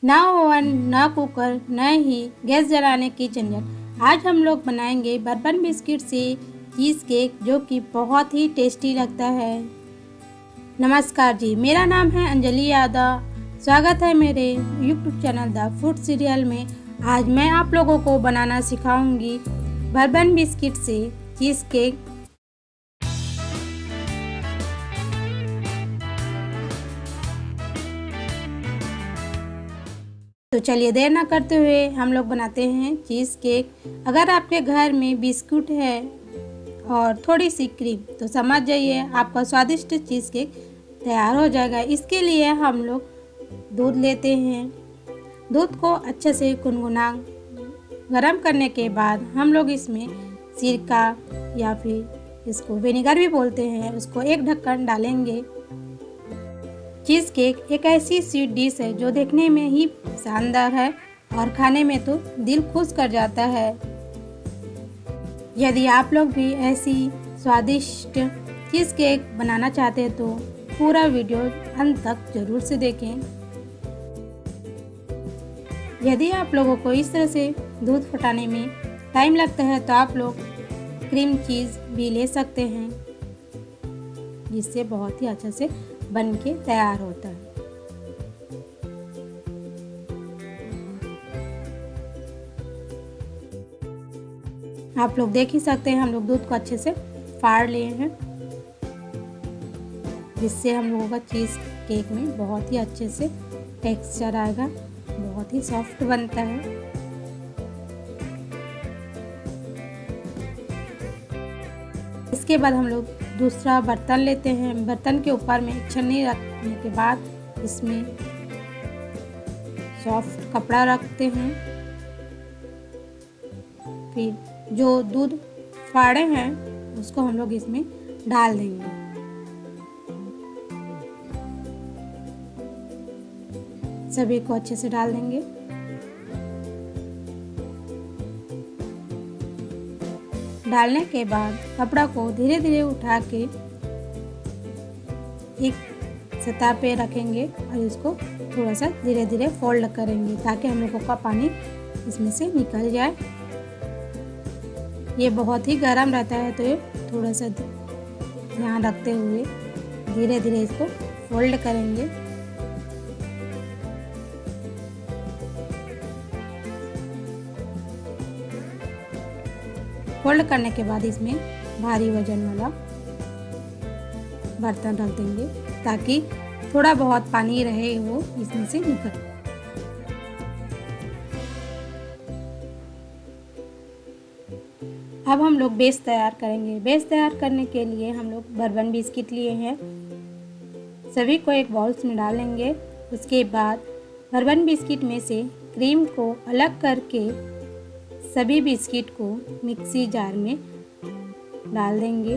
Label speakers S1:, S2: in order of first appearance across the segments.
S1: ना ओवन, ना कुकर, न ही गैस जलाने की झंझट। आज हम लोग बनाएंगे बर्बन बिस्किट से चीज़ केक, जो कि बहुत ही टेस्टी लगता है। नमस्कार जी, मेरा नाम है अंजलि यादव। स्वागत है मेरे YouTube channel the food serial में। आज मैं आप लोगों को बनाना सिखाऊंगी बर्बन बिस्किट से चीज़ केक। तो चलिए देर ना करते हुए हम लोग बनाते हैं चीज़ केक। अगर आपके घर में बिस्कुट है और थोड़ी सी क्रीम, तो समझ जाइए आपका स्वादिष्ट चीज़ केक तैयार हो जाएगा। इसके लिए हम लोग दूध लेते हैं। दूध को अच्छे से गुनगुना गरम करने के बाद हम लोग इसमें सिरका या फिर इसको विनेगर भी बोलते हैं, उसको एक ढक्कन डालेंगे। चीज़ केक एक ऐसी स्वीट डिश है जो देखने में ही शानदार है और खाने में तो दिल खुश कर जाता है। यदि आप लोग भी ऐसी स्वादिष्ट चीज़ केक बनाना चाहते हैं तो पूरा वीडियो अंत तक जरूर से देखें। यदि आप लोगों को इस तरह से दूध फटाने में टाइम लगता है तो आप लोग क्रीम चीज़ भी ले सकते हैं, जिससे बहुत ही अच्छे से बन के तैयार होता है। आप लोग देख ही सकते हैं हम लोग दूध को अच्छे से फाड़ लिए हैं, जिससे हम लोगों का चीज़ केक में बहुत ही अच्छे से टेक्सचर आएगा, बहुत ही सॉफ्ट बनता है। इसके बाद हम लोग दूसरा बर्तन लेते हैं। बर्तन के ऊपर में एक छन्नी रखने के बाद इसमें सॉफ्ट कपड़ा रखते हैं। फिर जो दूध फाड़े हैं उसको हम लोग इसमें डाल देंगे। सभी को अच्छे से डाल देंगे। डालने के बाद कपड़ा को धीरे धीरे उठा के एक सतह पे रखेंगे और इसको थोड़ा सा धीरे धीरे फोल्ड करेंगे, ताकि हम लोगों का पानी इसमें से निकल जाए। ये बहुत ही गर्म रहता है, तो ये थोड़ा सा ध्यान रखते हुए धीरे धीरे इसको फोल्ड करेंगे। फोल्ड करने के बाद इसमें भारी वजन वाला बर्तन रख देंगे, ताकि थोड़ा बहुत पानी रहे वो इसमें से निकल। अब हम लोग बेस तैयार करेंगे। बेस तैयार करने के लिए हम लोग बर्बन बिस्किट लिए हैं, सभी को एक बाउल्स में डालेंगे। उसके बाद बर्बन बिस्किट में से क्रीम को अलग करके सभी बिस्किट को मिक्सी जार में डाल देंगे।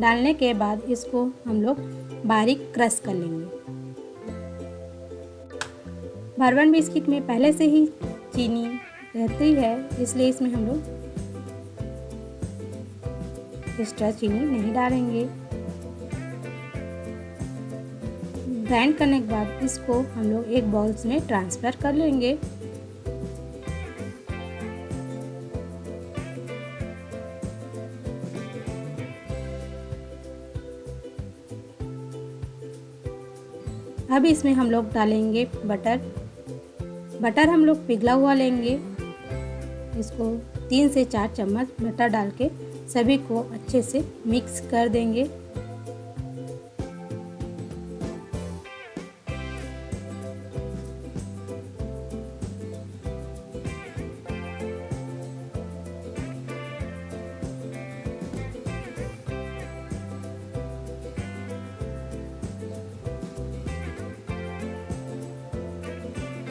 S1: डालने के बाद इसको हम लोग बारीक क्रश कर लेंगे। बर्बन बिस्किट में पहले से ही चीनी रहती है, इसलिए इसमें हम लोग एक्स्ट्रा चीनी नहीं डालेंगे। ग्राइंड करने के बाद इसको हम लोग एक बाउल्स में ट्रांसफ़र कर लेंगे। अब इसमें हम लोग डालेंगे बटर। बटर हम लोग पिघला हुआ लेंगे। इसको 3 से 4 चम्मच बटर डाल के सभी को अच्छे से मिक्स कर देंगे।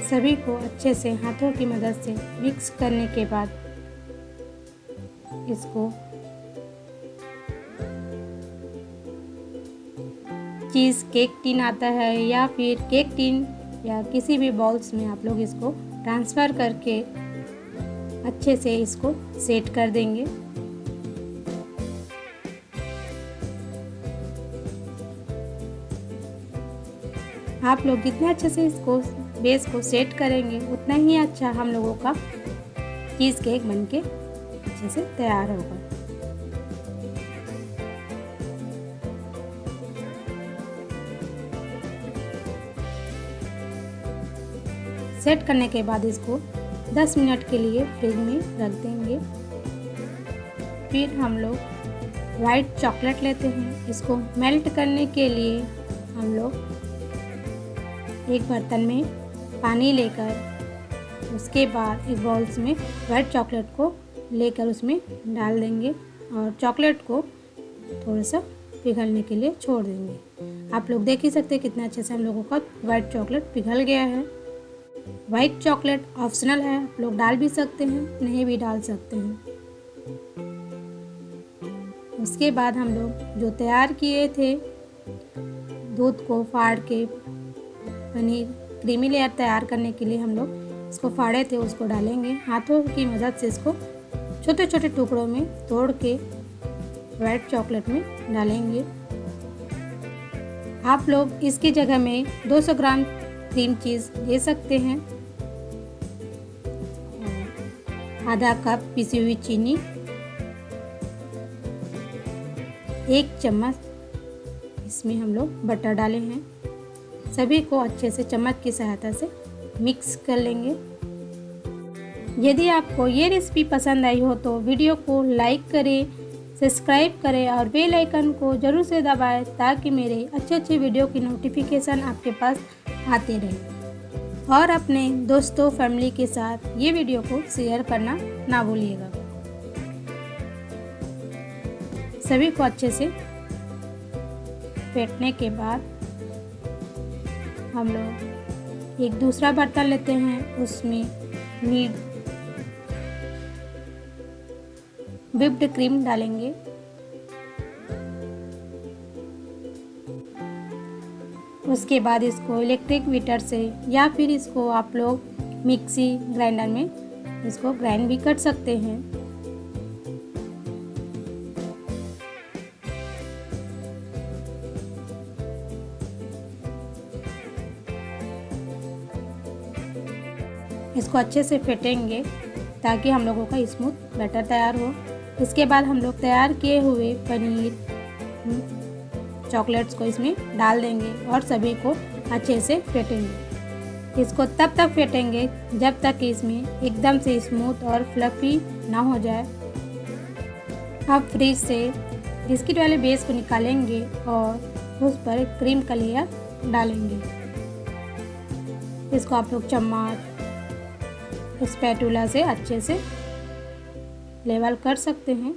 S1: सभी को अच्छे से हाथों की मदद से मिक्स करने के बाद इसको चीज़ केक टिन आता है या फिर केक टिन या किसी भी बॉल्स में आप लोग इसको ट्रांसफ़र करके अच्छे से इसको सेट कर देंगे। आप लोग जितने अच्छे से इसको बेस को सेट करेंगे उतना ही अच्छा हम लोगों का चीज़ केक बनके अच्छे से तैयार होगा। सेट करने के बाद इसको 10 मिनट के लिए फ्रिज में रख देंगे। फिर हम लोग वाइट चॉकलेट लेते हैं। इसको मेल्ट करने के लिए हम लोग एक बर्तन में पानी लेकर उसके बाद एक बाउल्स में वाइट चॉकलेट को लेकर उसमें डाल देंगे और चॉकलेट को थोड़ा सा पिघलने के लिए छोड़ देंगे। आप लोग देख ही सकते हैं कितना अच्छे से हम लोगों का वाइट चॉकलेट पिघल गया है। वाइट चॉकलेट ऑप्शनल है, आप लोग डाल भी सकते हैं, नहीं भी डाल सकते हैं। उसके बाद हम लोग जो तैयार किए थे दूध को फाड़ के पनीर क्रीमी लेयर तैयार करने के लिए हम लोग इसको फाड़े थे उसको डालेंगे। हाथों की मदद से इसको छोटे छोटे टुकड़ों में तोड़ के वाइट चॉकलेट में डालेंगे। आप लोग इसकी जगह में 200 ग्राम क्रीम चीज़ ले सकते हैं, आधा कप पिसी हुई चीनी, 1 चम्मच इसमें हम लोग बटर डाले हैं। सभी को अच्छे से चम्मच की सहायता से मिक्स कर लेंगे। यदि आपको ये रेसिपी पसंद आई हो तो वीडियो को लाइक करें, सब्सक्राइब करें और बेल आइकन को ज़रूर से दबाएं ताकि मेरे अच्छे वीडियो की नोटिफिकेशन आपके पास आते रहे। और अपने दोस्तों फैमिली के साथ ये वीडियो को शेयर करना ना भूलिएगा। सभी को अच्छे से फेंटने के बाद हम लोग एक दूसरा बर्तन लेते हैं, उसमें व्हिप्ड क्रीम डालेंगे। उसके बाद इसको इलेक्ट्रिक बीटर से या फिर इसको आप लोग मिक्सी ग्राइंडर में इसको ग्राइंड भी कर सकते हैं। इसको अच्छे से फेंटेंगे ताकि हम लोगों का स्मूथ बैटर तैयार हो। इसके बाद हम लोग तैयार किए हुए पनीर चॉकलेट्स को इसमें डाल देंगे और सभी को अच्छे से फेंटेंगे। इसको तब तक फेंटेंगे जब तक कि इसमें एकदम से स्मूथ और फ्लफी ना हो जाए। अब फ्रिज से बिस्किट वाले बेस को निकालेंगे और उस पर क्रीम का लेयर डालेंगे। इसको आप लोग चम्मच स्पैटुला से अच्छे से लेवल कर सकते हैं।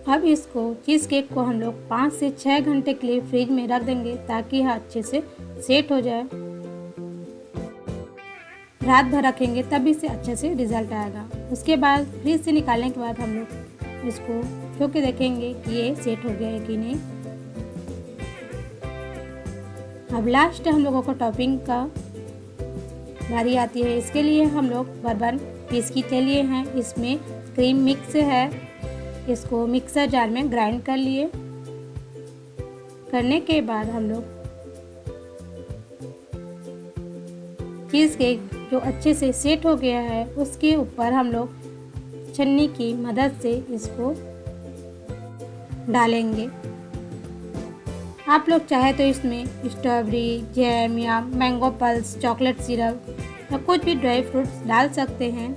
S1: अब इसको चीज़ केक को हम लोग 5 से 6 घंटे के लिए फ्रिज में रख देंगे ताकि यह अच्छे से सेट हो जाए। रात भर रखेंगे तभी से अच्छे से रिजल्ट आएगा। उसके बाद फ्रिज से निकालने के बाद हम लोग इसको छू के देखेंगे कि ये सेट हो गया है कि नहीं। अब लास्ट हम लोगों को टॉपिंग का बारी आती है। इसके लिए हम लोग बर्बन बिस्किट ले लिए हैं, इसमें क्रीम मिक्स है। इसको मिक्सर जार में ग्राइंड कर लिए। करने के बाद हम लोग चीज़ केक जो अच्छे से सेट हो गया है उसके ऊपर हम लोग छन्नी की मदद से इसको डालेंगे। आप लोग चाहे तो इसमें स्ट्रॉबेरी जैम या मैंगो पल्स, चॉकलेट सिरप या कुछ भी ड्राई फ्रूट्स डाल सकते हैं।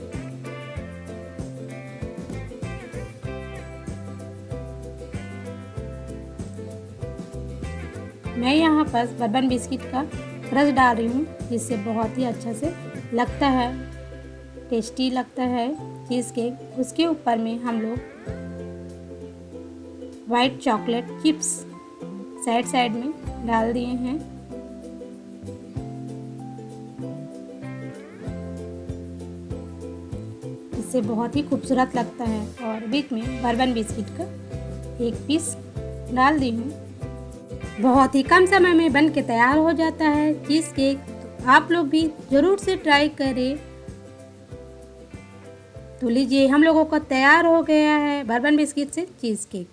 S1: मैं यहाँ पर बर्बन बिस्किट का क्रश डाल रही हूँ जिससे बहुत ही अच्छा से लगता है, टेस्टी लगता है चीज़ केक। उसके ऊपर में हम लोग white chocolate chips side side में डाल दिए हैं। इससे बहुत ही खूबसूरत लगता है। और बीच में बर्बन बिस्किट का एक पीस डाल दी हूँ। बहुत ही कम समय में बन के तैयार हो जाता है चीज़ केक। तो आप लोग भी ज़रूर से ट्राई करें। तो लीजिए, हम लोगों का तैयार हो गया है बर्बन बिस्किट से चीज़ केक।